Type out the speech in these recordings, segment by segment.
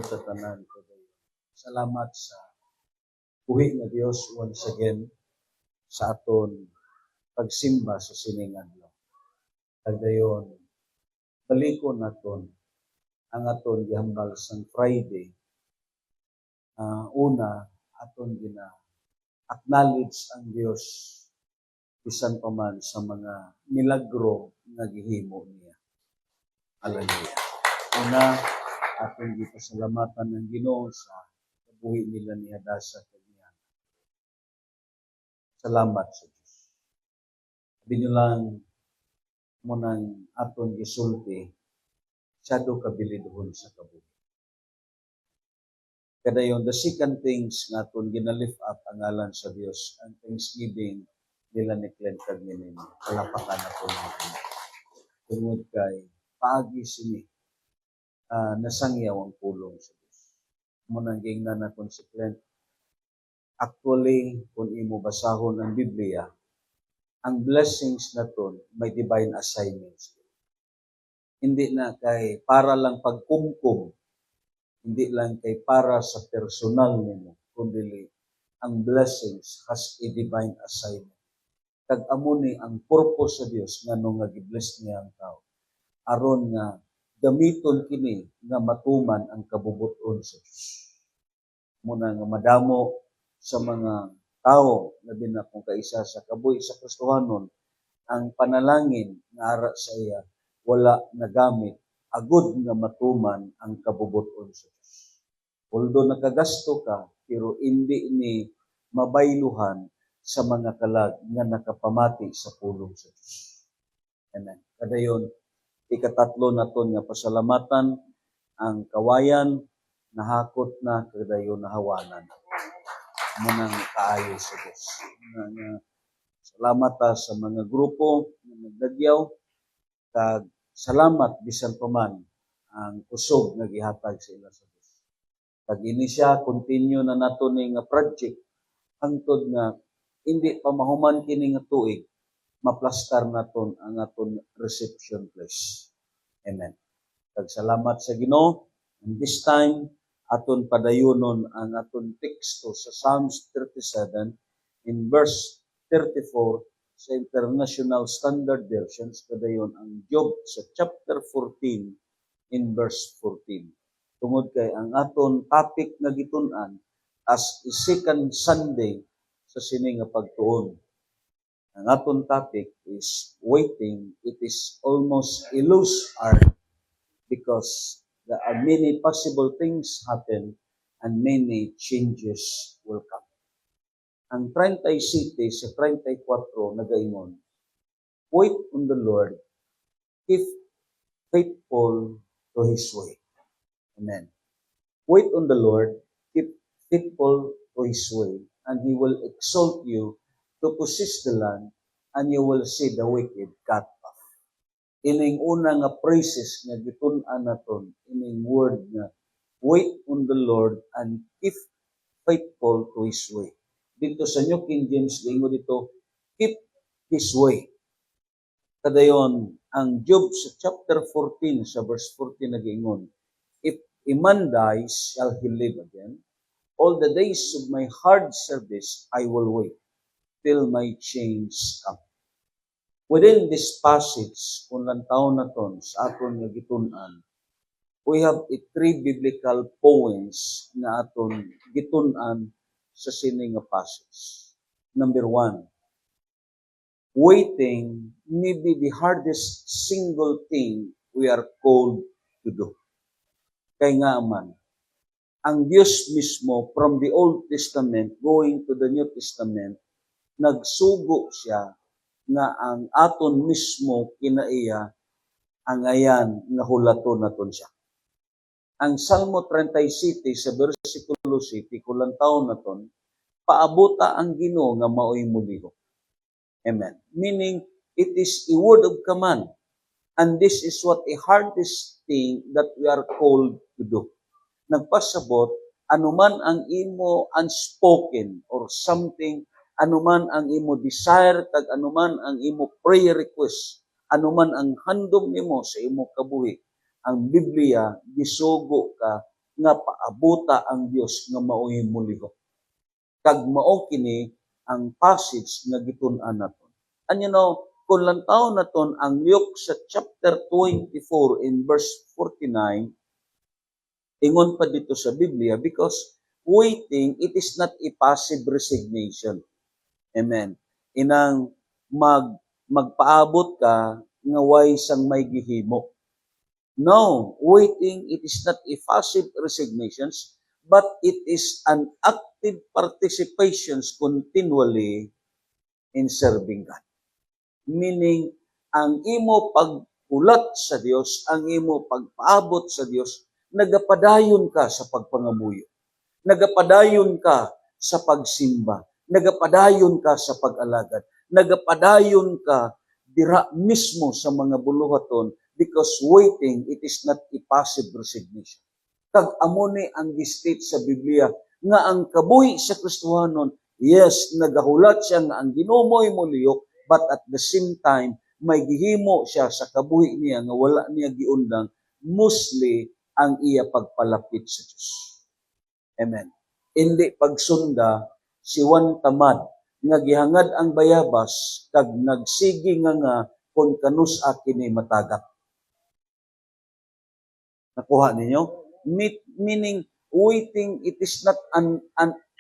sa tanan ko. Salamat sa buhi nga Dios once again sa aton pagsimba sa siningan lo. Kadayon balikon naton ang aton gihambal sang Friday. Una aton acknowledge ang Dios bisan pa man sa mga milagro nga gihimo niya. Hallelujah. Una, aton gipasalamatan ng Ginoo sa buhi nila ni Hadasa kaniya. Salamat sa Diyos. Sabi nyo lang mo nang aton gisulti, siyado kabilidohon sa kabuhi. Kadayon, the second things nga aton ginalift up ang ngalan sa Diyos, ang Thanksgiving nila ni Clint Cagminin. Kalapakan na po natin. Tungod kay paagi sini, nasangyaw ang pulong sa Diyos. Munang gingnan na si Clint. Actually, kung imo basahon ang Biblia, ang blessings na to may divine assignments. Hindi na kay para lang pagkumkum, hindi lang kay para sa personal nimo, kundi ang blessings has a divine assignment. Kag amo ni ang purpose sa Dios nganong nga gi-bless niya ang tao. Aron nga gamiton kini nga matuman ang kabubuton sa Dios. Muna nga madamo sa mga tao, labi na kung kaisa sa kabuhi sa Kristohanon, ang panalangin nga ara sa iya, wala nagamit, agud nga matuman ang kabubuton sa Diyos. Although nakagasto ka, pero hindi ni mabayluhan sa mga kalag nga nakapamati sa pulong sa Diyos. Amen. Kadayon, ikatatlo na to nga pasalamatan, ang kawayan, nahakot na, kadayon nahawanan. Munang kaayo sa Diyos. Salamat sa mga grupo na nagdagyaw, kag salamat bisan pa man ang kusog nga gihatag sa ila sa Diyos. Kag ini siya continue na nato ni nga project hangtod nga hindi pa mahuman kini nga tuig, maplastar naton ang aton reception place. Amen. Kag salamat sa Ginoo. And this time aton padayonon ang aton teksto sa Psalms 37 in verse 34 sa International Standard Versions, kadayon ang Job sa chapter 14 in verse 14. Tungod kay ang aton topic nga gitun-an as a second Sunday sa sini nga pagtuon. Ang aton topic is waiting. It is almost a loose art because there are many possible things happen and many changes will come. Ang 37 sa 34 nagaingon, wait on the Lord, keep faithful to His way. Amen. Wait on the Lord, keep faithful to His way, and He will exalt you to possess the land, and you will see the wicked cut off. Ining una nga praises nga gitun-an naton, ining word nga wait on the Lord and keep faithful to His way. Dito sa New King James, lingo dito, keep His way. Kadayon, ang Job sa chapter 14, sa verse 14 nag-ingon, if a man dies, shall he live again? All the days of my hard service, I will wait till my change come. Within this passage, kung lantaw na ton, sa aton nga gitun-an, we have three biblical poems na aton gitun-an sa sini nga passage. Number 1, waiting may be the hardest single thing we are called to do. Kay nga man, ang Diyos mismo from the Old Testament going to the New Testament, nagsugo siya nga ang aton mismo kinaiya ang ayan nga hulaton naton siya. Ang Salmo 37 sa versikulo 7, kulang taon naton, paabuta ang Ginoo nga maoy mulihok. Amen. Meaning, it is a word of command. And this is what a hardest thing that we are called to do. Nagpasabot, anuman ang imo unspoken or something, anuman ang imo desire, kag anuman ang imo prayer request, anuman ang handom nimo sa imo kabuhi, ang Biblia gisugo ka nga paabuta ang Dios nga mao'y mulihok. Kag mao kini ang passage nga gitun-an naton. And kung lantaw naton ang Luke sa chapter 24 in verse 49, ingon pa dito sa Biblia, because waiting, it is not a passive resignation. Amen. Inang magpaabot ka nga way sang may gihimo. No, waiting, it is not a passive resignation, but it is an active participation continually in serving God. Meaning, ang imo pagpulat sa Dios, ang imo pagpaabot sa Dios, nagapadayon ka sa pagpangamuyo. Nagapadayon ka sa pagsimba. Nagapadayon ka sa pag-alagad. Nagapadayon ka dira mismo sa mga buluhaton, because waiting, it is not a passive resignation. Kag amo ni ang gistate sa Biblia nga ang kabuhi sa Kristohanon, yes, nagahulat siya nga ang Ginoo mo'y mulihok, but at the same time, may gihimo siya sa kabuhi niya nga wala niya giundang, mostly ang iya pagpalapit sa Diyos. Amen. Hindi pagsunda, si Juan tamad, nga gihangad ang bayabas, kag nagsigi nga kung kanus kini matagap. Nakuha ninyo? Meaning, waiting, it is not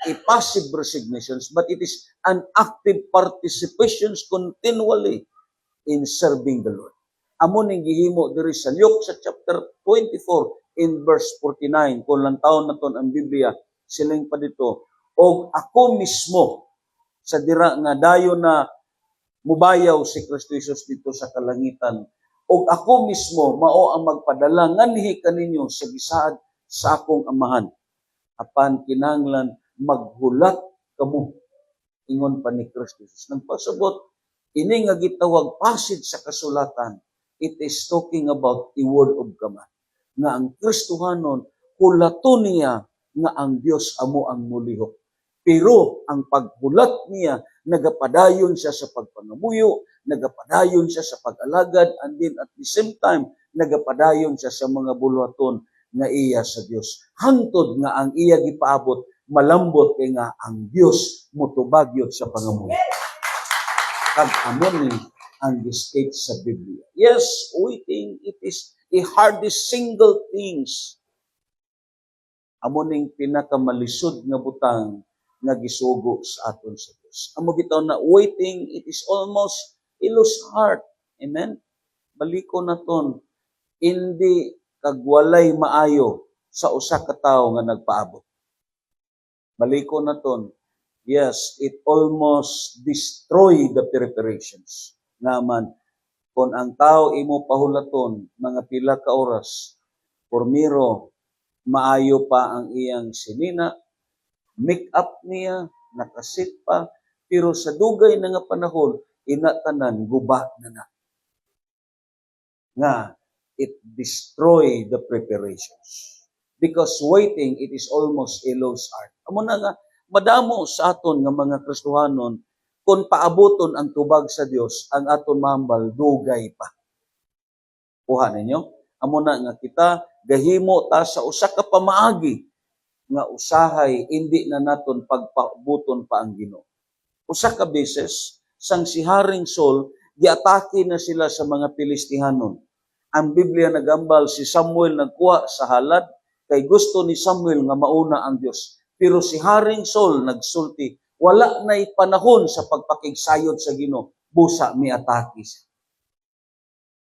a passive resignation, but it is an active participation continually in serving the Lord. Amo ning gihimo diri sa Luke sa chapter 24 in verse 49, kung lantaw naton ang Biblia, siling pa dito, og ako mismo, sa dira nga dayon na mubayaw si Kristo Jesus dito sa kalangitan, og ako mismo mao ang magpadala nganhi kaninyo sa gisaad sa akong amahan, apan kinahanglan maghulat kamo, ingon pa ni Kristo Jesus. Nagpasabot, ini nga gitawag passage sa kasulatan, it is talking about the word of command, nga ang Kristohanon hulaton niya nga ang Dios amo ang mulihok. Pero ang paghulat niya, nagapadayon siya sa pagpangamuyo, nagapadayon siya sa pag-alagad, and then at the same time, nagapadayon siya sa mga buluhaton nga iya sa Dios. Hangtod nga ang iya gipaabot, malambot kay nga ang Dios motubagyod sa pangamuyo. Kag amon ni ang gistate sa Biblia. Yes, waiting, it is the hardest single things. Amon ning pinakamalisod nga butang nga gisugo sa aton sa Dios. Amo bitaw na waiting, it is almost a lost heart. Amen? Baliko naton, hindi kagwalay maayo sa usa ka tawo nga nagpaabot. Baliko naton, yes, it almost destroy the preparations. Naman, kung ang tao imo pahulaton, mga pila ka oras, pormiro, maayo pa ang iyang sinina, make up niya, nakasit pa, pero sa dugay na nga panahon, inatanan, guba na. Nga, it destroy the preparations. Because waiting, it is almost a lost art. Amo na nga, madamo sa aton nga mga Kristohanon, kung paaboton ang tubag sa Dios, ang aton mahambal, dugay pa. Kuha ninyo? Amo na nga kita, gahimo ta sa usa ka pamaagi, nga usahay, hindi na naton pagpaabuton pa ang Ginoo. Usa ka beses, sang si Haring Saul, giatake na sila sa mga Pilistihanon. Ang Biblia nagambal, si Samuel nagkuha sa halad, kay gusto ni Samuel nga mauna ang Dios. Pero si Haring Saul nagsulti, wala na'y panahon sa pagpakigsayod sa Ginoo, busa miatake siya.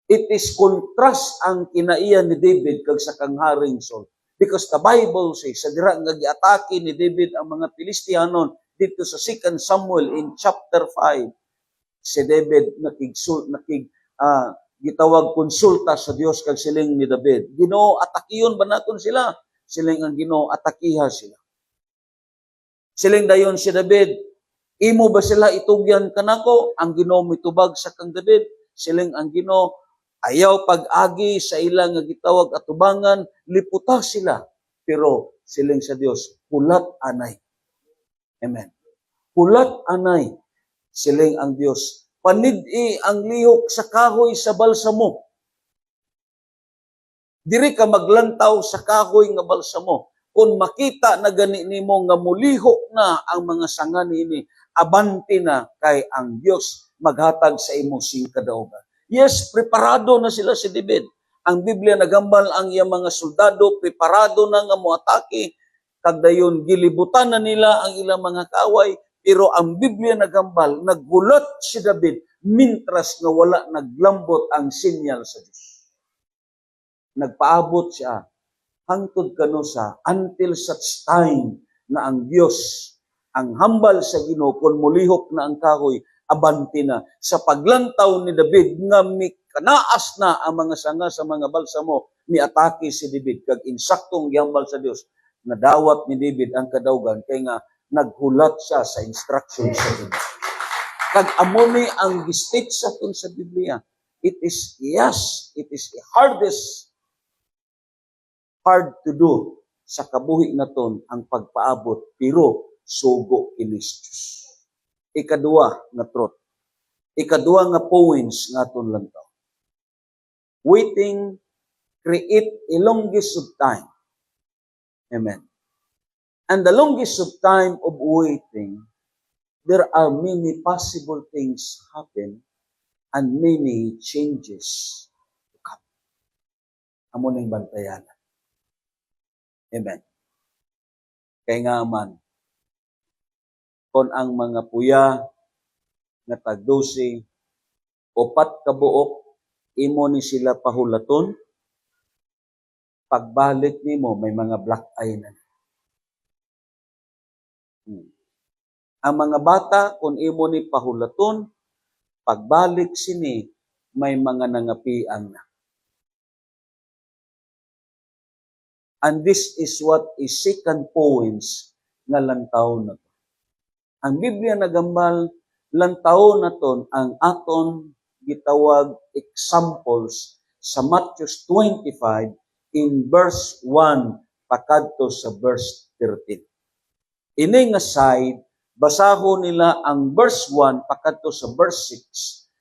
It is contrast ang kinaiya ni David kag sa kang Haring Saul. Because the Bible says, sa dira nga giatake ni David ang mga Pilistihanon dito sa 2 Samuel in chapter 5, si David gitawag konsulta sa Dios kag siling ni David, Ginoo, atakiyon ba naton sila? Siling ang Ginoo, atakiha sila. Siling dayon si David, imo ba sila itugyan kanako? Ang Ginoo mitubag sa kang David. Siling ang Ginoo, ayaw pag-agi sa ilang nga gitawag atubangan, liputa sila. Pero siling sa Dios, hulat anay. Amen. Hulat anay. Siling ang Dios, panid-i ang lihok sa kahoy sa balsamo. Diri ka maglantaw sa kahoy nga balsamo. Kung makita na gani nimo nga muliho na ang mga sanga nini, abante na kay ang Dios maghatag sa imo sing kadaugan. Yes, preparado na sila si David. Ang Biblia nagambal ang iyang mga soldado, preparado na nga moatake, kag dayon gilibutan na nila ang ilang mga kaway, pero ang Biblia nagambal, naghulat si David, mintras nga wala naglambot ang sinyal sa Diyos. Nagpaabot siya hangtod kano sa until such time na ang Dios ang hambal sa Ginoo kun mulihok na ang kahoy abante na sa paglantaw ni David nga mikanaas na ang mga sanga sa mga balsamo ni atake si David kag insaktong gihambal sa Dios nadawat ni David ang kadaugan kay nga naghulat siya sa instruction sa Ginoo. Kag amo ni ang gistate sa tun sa Biblia. It is the hard to do sa kabuhi naton ang pagpaabot pero sugo kinis Diyos. Ikaduha nga truth. Ikaduha nga points nga aton lantaw. Waiting create a longest of time. Amen. And the longest of time of waiting, there are many possible things happen and many changes to come. Amo ning bantayan. Amen. Kaya nga man, kung ang mga puya nga tag-12, upat ka buok, imo ni sila pahulaton, pagbalik nimo may mga black eye na. Ang mga bata, kung imo ni pahulaton, pagbalik sini, may mga nangapian na. And this is what is second points nga lantaw na to. Ang Biblia nagambal, lantaw na to ang aton gitawag examples sa Matthew 25 in verse 1 pakadto sa verse 13. Ini nga side, basahon nila ang verse 1 pakadto sa verse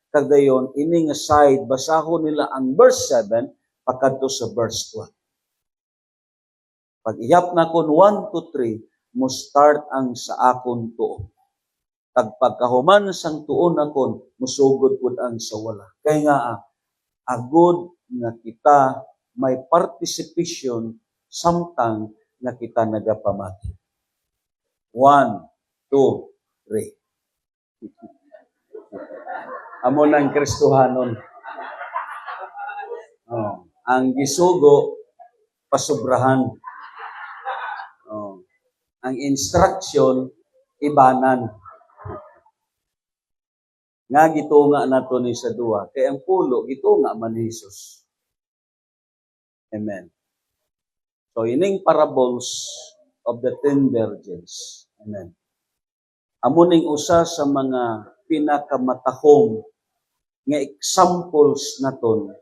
6. Kadayon, ini nga side, basahon nila ang verse 7 pakadto sa verse 12. Pag ihap na kon 1 to 3, mo start ang sa akon tuon. Pag pagkahuman sang tuon akon, musugod pud ang sa wala. Kaya nga, agod nga kita may participation samtang nga kita nagapamati. 1, 2, 3. Amo ng Kristohanon. Ang gisugo, pasubrahan. Ang instruction, ibanan. Nga gitunga nato ni sa duwa. Kaya ang pulo, gitunga man ni Jesus. Amen. So, ining parables of the 10 virgins. Amen. Amo ning usa sa mga pinakamatahong nga examples naton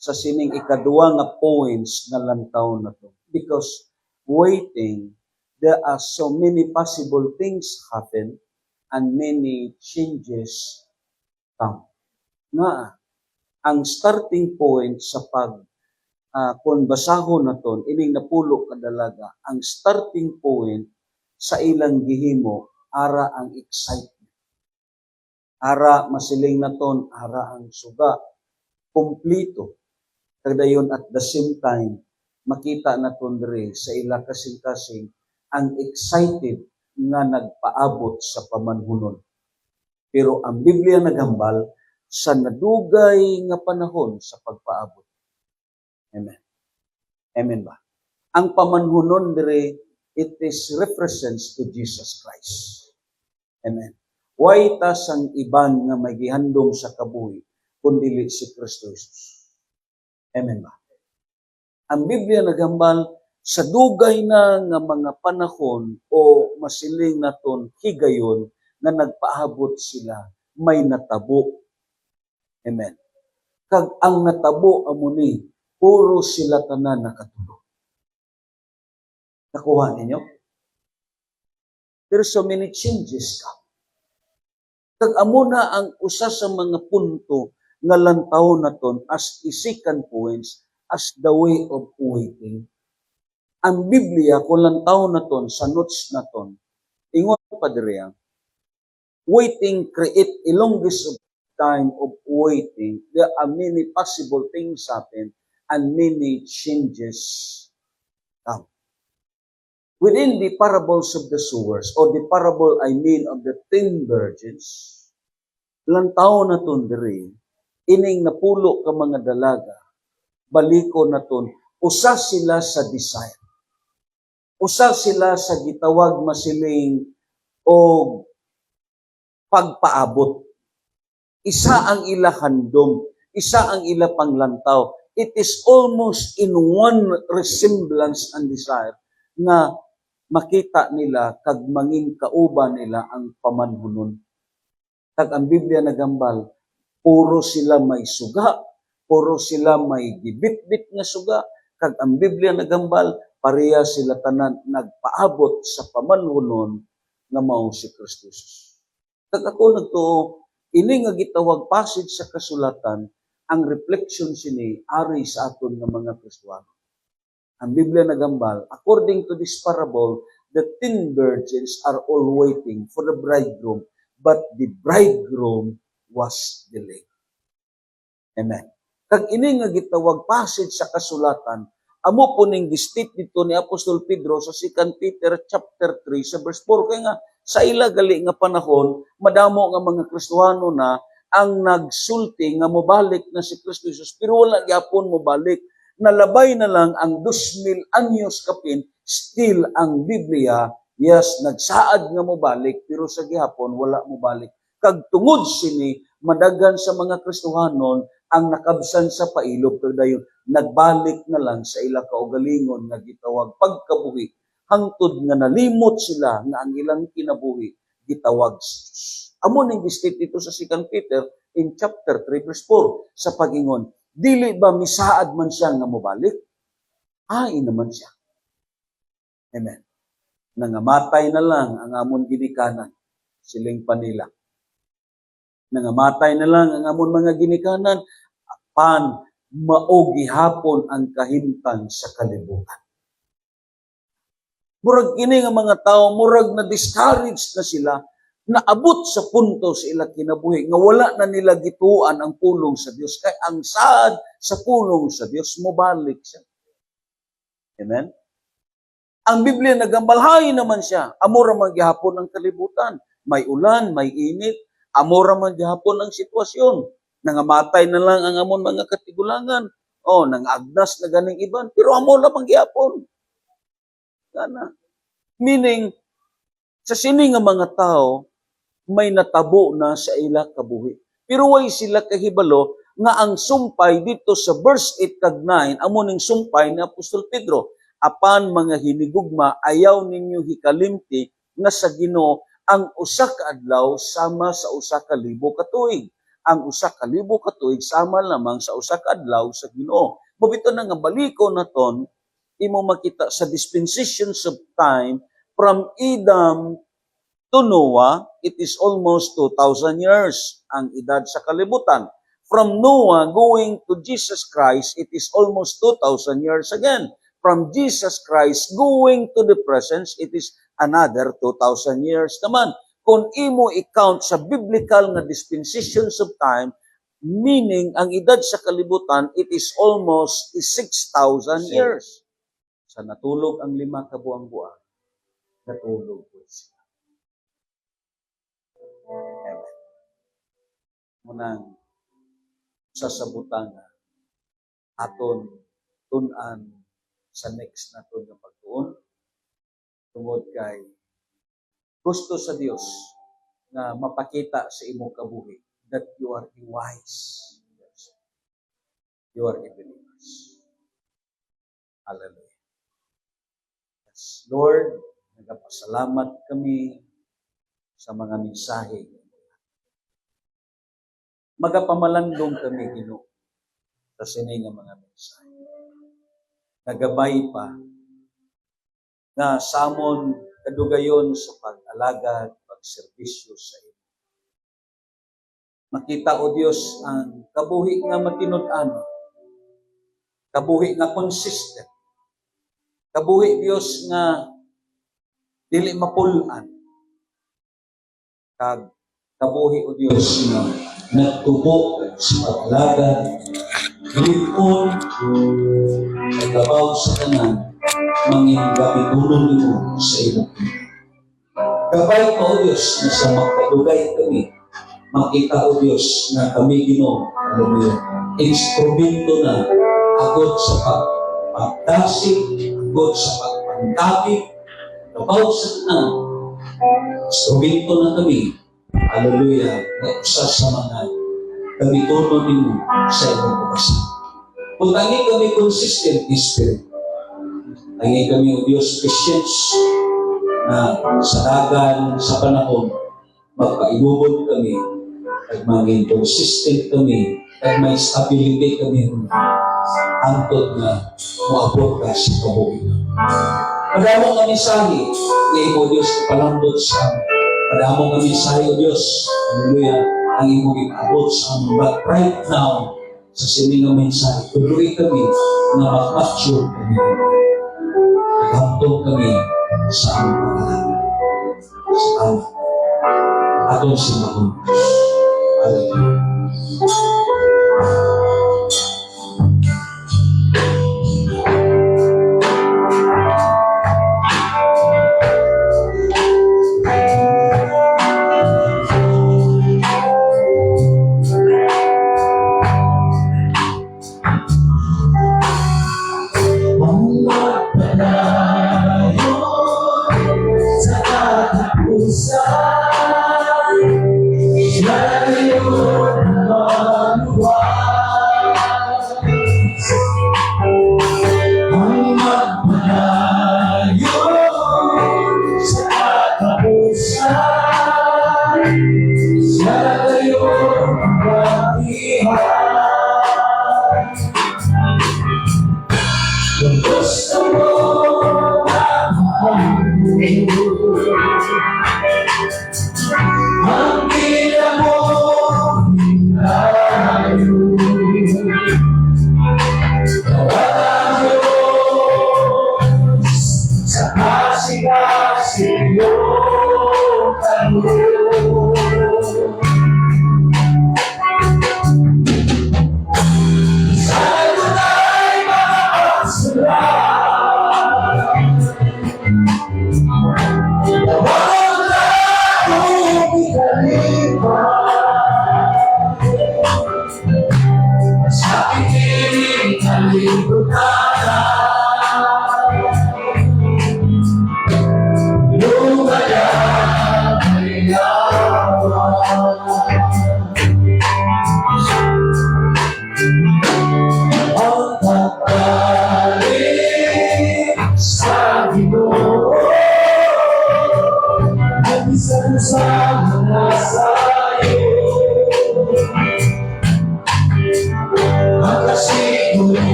sa sining ikaduha nga points nga lantaw nato. Because waiting, there are so many possible things happen and many changes come. Nga, ang starting point sa kung basahon naton ining napulo kadalaga, ang starting point sa ilang gihimo ara ang excitement. Ara masiling naton, ara ang suga, kompleto. Kadayon at the same time, makita naton diri sa ila kasing-kasing ang excited nga nagpaabot sa pamanhunon. Pero ang Biblia nagambal sa nadugay nga panahon sa pagpaabot. Amen. Amen ba? Ang pamanhunon diri, it is represents to Jesus Christ. Amen. Way ta sang iban nga may gihandom sa kabuhi kundi si Kristo Jesus. Amen ba? Ang Biblia nagambal sa dugay na nga mga panahon o masiling naton higayon na nagpaabot sila, may natabo. Amen. Kag ang natabo amo ni, puro sila tanan nakatulog. Nakuha ninyo? There's so many changes ka. Kag amo na ang usa sa mga punto nga lantaw naton as second points, as the way of waiting. Ang Biblia, kung lantaw na ton, sa notes na ton, ingon pa diriya, waiting create a longest of time of waiting. There are many possible things happen and many changes come. Within the parables of the sowers, or the parable I mean of the 10 virgins, lantaw na ton diri, ining napulo ka mga dalaga, baliko na ton, usa sila sa desire. Usa sila sa gitawag masiling o pagpaabot. Isa ang ila handom, isa ang ila panglantaw. It is almost in one resemblance and desire na makita nila kag manging kauban nila ang pamanhunon. Kag ang Biblia nagambal, puro sila may suga, puro sila may gibit-bit nga suga, kag ang Biblia nagambal, pareha sila tanan nagpaabot sa pamanhunon nga mao si Kristo Jesus. Kag ako nagtuo, ini nga gitawag passage sa kasulatan, ang reflection sini ari sa aton nga mga Kristiyano. Ang Biblia nagambal, according to this parable, the 10 virgins are all waiting for the bridegroom, but the bridegroom was delayed. Amen. Kag ini nga gitawag passage sa kasulatan, amo po ning gistit dito ni Apostol Pedro sa 2 Peter chapter 3 sa verse 4 kay nga sa ila gali nga panahon madamo nga mga Kristiyano na ang nagsulti nga mobalik na si Kristo Jesus pero wala gyapon mobalik, nalabay na lang ang 2,000 anyos kapin, still ang Biblia yes nagsaad nga mobalik pero sa gihapon wala mobalik. Kag tungod sini madagan sa mga Kristohanon ang nakabsan sa pailog kag dayon nagbalik na lang sa ila kaugalingon nga gitawag pagkabuhi hangtod nga nalimot sila nga ang ilang kinabuhi gitawag sa Dios. Amo ning gistit dito sa 2 Peter in chapter 3 verse 4 sa pagingon, dili ba misaad man siya nga mobalik? Ay naman siya. Amen. Nangamatay na lang ang amon ginikanan, siling panila. Nangamatay na lang ang amon mga ginikanan, apan mao gihapon ang kahimtang sa kalibutan. Murag kini nga mga tao, murag na discouraged na sila, naabot sa punto sa ila kinabuhi, nga wala na nila gituan ang pulong sa Dios. Kay ang saad sa pulong sa Dios, mobalik siya. Amen? Ang Biblia nagambalhay naman siya. Amora man gihapon ang kalibutan. May ulan, may init. Amora man gihapon ang sitwasyon. Nangamatay na lang ang amon mga katigulangan. O, nangagnas na ganing iban. Pero amora man gihapon. Kana. Meaning, sa sini nga mga tao, may natabo na sa ila kabuhi. Pero way sila kahibalo nga ang sumpay dito sa verse 8 kag 9, amo ning sumpay ni Apostol Pedro, apan mga hinigugma, ayaw ninyo hikalimti nga sa Ginoo ang usa ka adlaw sama sa usa ka libo ka tuig. Ang usa ka libo ka tuig sama lamang sa usa ka adlaw sa Ginoo. Mabito na nga baliko na ton, imo makita sa dispensations of time from Adam to Noah, it is almost 2,000 years ang edad sa kalibutan. From Noah going to Jesus Christ, it is almost 2,000 years again. From Jesus Christ going to the presence, it is another 2,000 years naman. Kung imo i-count sa biblical nga dispensations of time, meaning ang edad sa kalibutan, it is almost 6,000 years. Sa natulog ang 5 kabuang-buang, natulog po siya. Amen. Munang sasabutan nga aton tunan sa next na ito na pagtuon tungod kay gusto sa Dios na mapakita sa imong kabuhi that you are a wise person. You are a believer. Hallelujah. Yes, Lord, nagpasalamat kami sa mga mensahe. Magapamalandong kami, Ginoo, sa sini nga mga mensahe. Nagabay pa na samon kadugayon sa pag-alaga at pagserbisyo sa iyo. Makita, O Dios, ang kabuhi nga matinud-ano Kabuhi nga consistent. Kabuhi Dios nga dili mapulan. Kag kabuhi o Dios nga nagtubo sa pag-alagad, lipon, naglabaw sa tanan, mangin gabitunon nimo sa imong. Gabay ka o Dios na sa magkadugay kami, makita o Dios na kami Ginoo, instrumento na agod sa pagdasig, agod sa pagpangkapit, gabaw sa tanan, instrumento na kami, hallelujah, na usa sa mga gabitunon nimo sa imong pagkasa. Kung tangi kami consistent in spirit, tangi kami o Dios patience na sa dagan, sa panahon, magpaibubod kami, at maging consistent kami, at may stability kami antod na maabot ka sa kabuhian. Padamong nga mensahe na imo Diyos kapalambot sa amin. Padamong nga mensahe o Diyos, hallelujah, ang imo ipaabot sa amin. But right now, sa sining nga mensahe, tuloy kami na mag-mature kami. Naghantong kami sa aming pagkakala. Sa amin. Atong simahon. Hallelujah.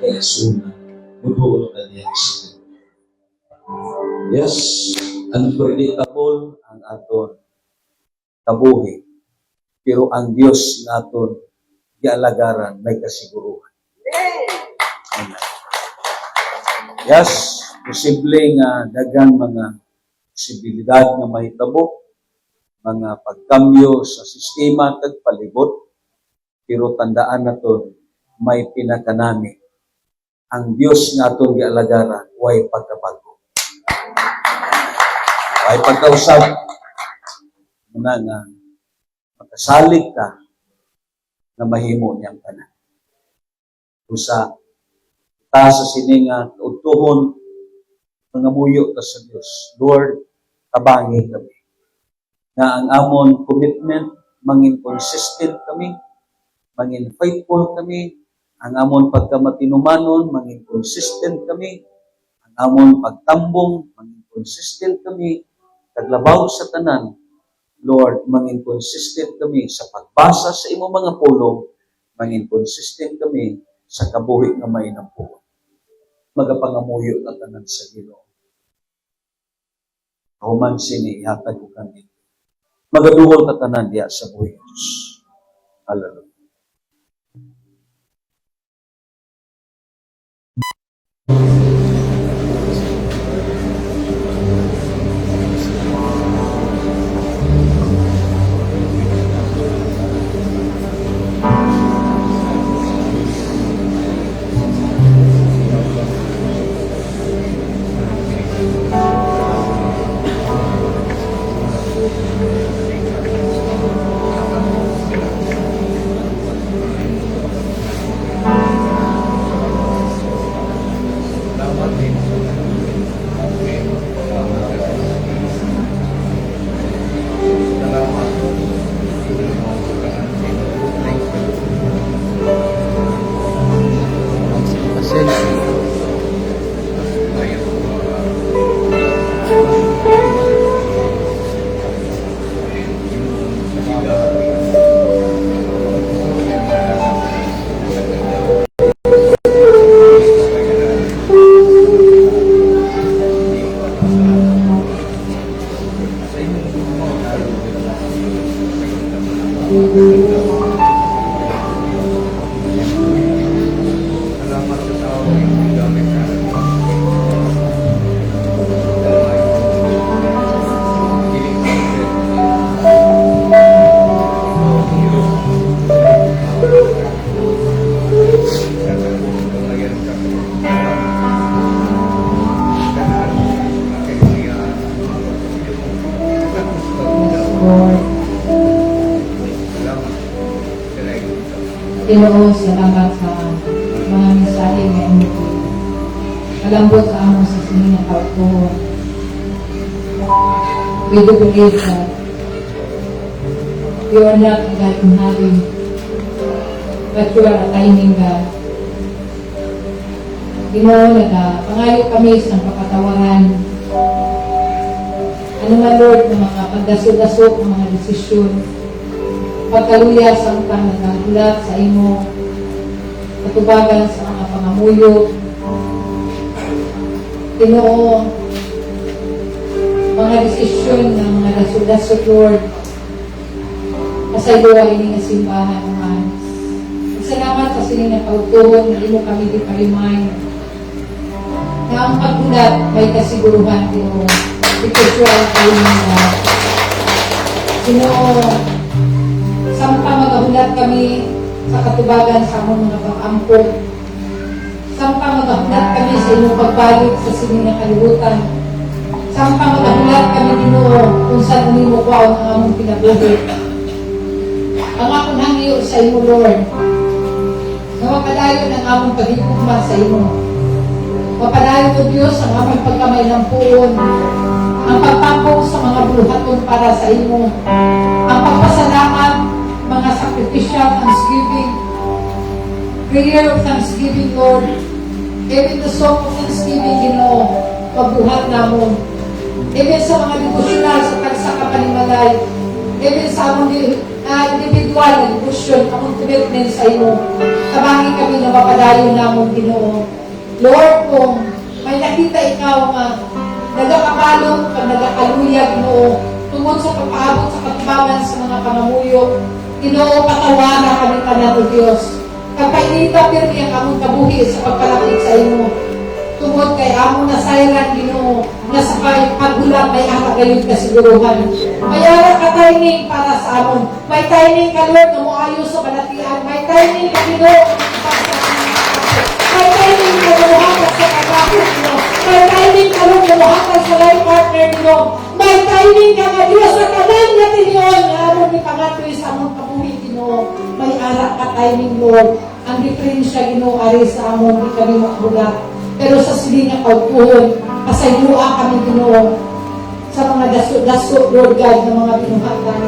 kay Suna. Mutuo ka niya sa yes, unpredictable ang aton kabuhi. Pero ang Diyos naton gialagaran may kasiguruhan. Amen. Yes, posible nga daghang mga posibilidad nga mahitabo, mga pagkambyo sa sistema kag palibot, pero tandaan naton may pinakanami. Ang Diyos naton gialagaran way pagkabago. Way pagkausab muna nga makasalig ka na mahimo niyang tanan. Usa ta sa sininga kautuhon mga muyo ta sa Dios. Lord, tabangi kami. Na ang amon commitment mangin consistent kami, mangin faithful kami, ang amon pagkamatinumanon mangin consistent kami, ang amon pagtambong mangin consistent kami, kaglabaw sa tanan. Lord, mangin consistent kami sa pagbasa sa imong mga pulong, mangin consistent kami sa kabuhi nga may nampuon. Magapangamuyo na tanan sa Ginoo. Human sini ihatag ko kami. Magaduol na tanan diya sa buhay ng Diyos. Hallelujah. Ginoo, salamat sa mga mensahe ngayon. Kalambot sa amo sa sininga kautuhon. We do believe that you are not a God in heaven, but you are a timing God. Ginoo, pangayo kami sa kapatawaran. Ano man, Lord, ng mga pagdaso-daso ng mga desisyon, pagkaluya sa utang nagkagulat sa imo, katubagan sa mga pangamuyo. Ginoo, mga desisyon ng mga dasod-dasod, Lord, kasayloa ini nga simbahan naman. Salamat sa sining na kautuhon na imo kami di parimay na ang paggulat may kasiguruhan, Ginoo, because you are parimay na. Ginoo, sampa magahulat kami sa katubagan sa among mga pag-ampon. Sampa magahulat kami sa inyong pagbalik sa sining na kalibutan. Sampa magahulat kami, Ginoo, kung saan mo kwaon ang among pinabuhi. Ang akong hangyo sa imo, Lord, na mapadayon ang among paghigugma sa imo. Mapadayon, O Diyos, ang among pagkamay ng puon, ang pagpapong sa mga buhaton para sa imo, ang pagpasalamat, mga sacrificial thanksgiving, prayer of thanksgiving, Lord, even the song of thanksgiving, Ginoo, pagbuhat namon, even sa mga devotional sa kapanhimalay, even sa among individual na devotion, among commitment sa imo. Kabangi kami na mapadayon namon Ginoo. Lord, kung may nakita ikaw nga nagakabalong kag nagakaluyag Ginoo tungod sa pagpaabot sa katubangan sa mga pangamuyo, Ginoo, patawaran kami tanan o Dios. Kapainita pirmi ang among kabuhi sa pagkalapit sa imo. Tungod kay amo na sayran Ginoo na sa paghulat may ara gayud kasiguruhan. May ara ka timing para sa amon. May timing ka Lord na moayo sa balatian. May timing ka Ginoo para sa amon. May timing ka muhatag sa trabaho Ginoo. May timing ka Lord na muhatag sa life partner Ginoo. May timing ka nga Dios sa tanan nga tinyon nga amon ni pangatoy sa amon kabuhi Ginoo. May ara ka timing Lord. Ang diferensya Ginoo ari sa amon di kami makabulat. Pero sa siling nga kaupuhon, kasayua kami Ginoo sa mga daso-daso, Lord God, ng mga binuhatan.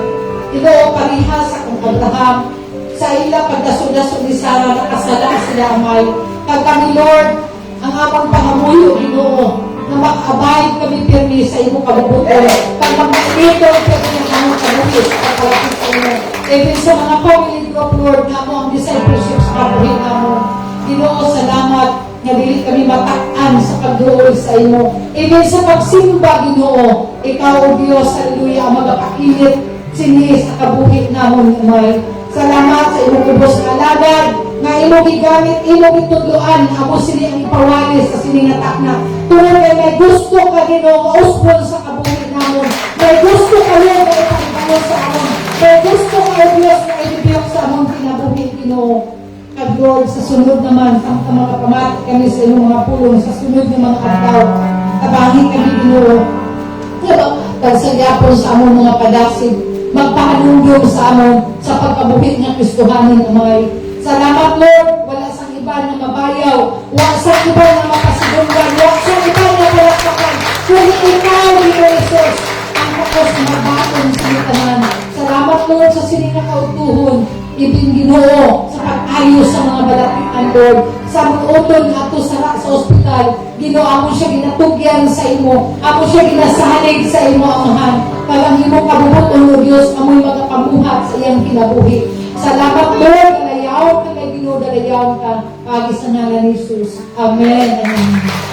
Ginoo, parihas akong Abraham, sa ila pagdaso-daso ni Sarah, nakasala sila amay. Kag kami, Lord, ang amang pangamuyo, Ginoo, na mag-abide kami pirmi sa imo kabubuton. Kag mag-ito, pirmi ang amang kabuhi sa pagkalapit sa imo. Even sa mga family group, Lord, na mo ang discipleship sa kabuhi namon. Ginoo, salamat nga dili kami matak-an sa pagduol sa imo. Even sa pagsimba Ginoo, ikaw o Dios, hallelujah, ang magapakilit sini sa kabuhi namon umay. Salamat sa imong kubos nga alagad, nga imo gigamit, imo gitudloan, amo sini ang ipawalis sa sini nga takna. Tungod kay may gusto ka Ginoo mauspon sa kabuhi namon. May gusto ka Lord nga ipagbangon sa amon. May gusto ka o Dios nga ibibiyok sa amon kinabuhi Ginoo. Kag Lord, sa sunod naman, ang mga pamati kami sa inyong mga pulong, sa sunod ng mga adlaw, tabangi kami Ginoo. Tagsagapon sa among mga padasig, magpahanunggong sa amon sa pagkabuhit ng Kristohanin amay. Salamat Lord, wala sang iba na mabayaw, wala sang iba na makasigunggan, wala sang iba na palakpakan, kundi ikaw, Ginoo Jesus, ang kapos na mabaton sa tanan. Salamat Lord sa sining nakautuhon, ibig Ginoo sa pag-ayos sa mga balatian Lord. Sa muotong ato sa ospital, Ginoo amo siya ginatugyan sa imo, amo siya ginasalig sa imo amahan. Kalang imo kabubuton o Dios amo'y magapamuhat sa iyang kinabuhi. Salamat Lord, dalayaw ka kay Ginoo, dalayaw ka pagi sa ngalan ni Jesus. Amen. Amen.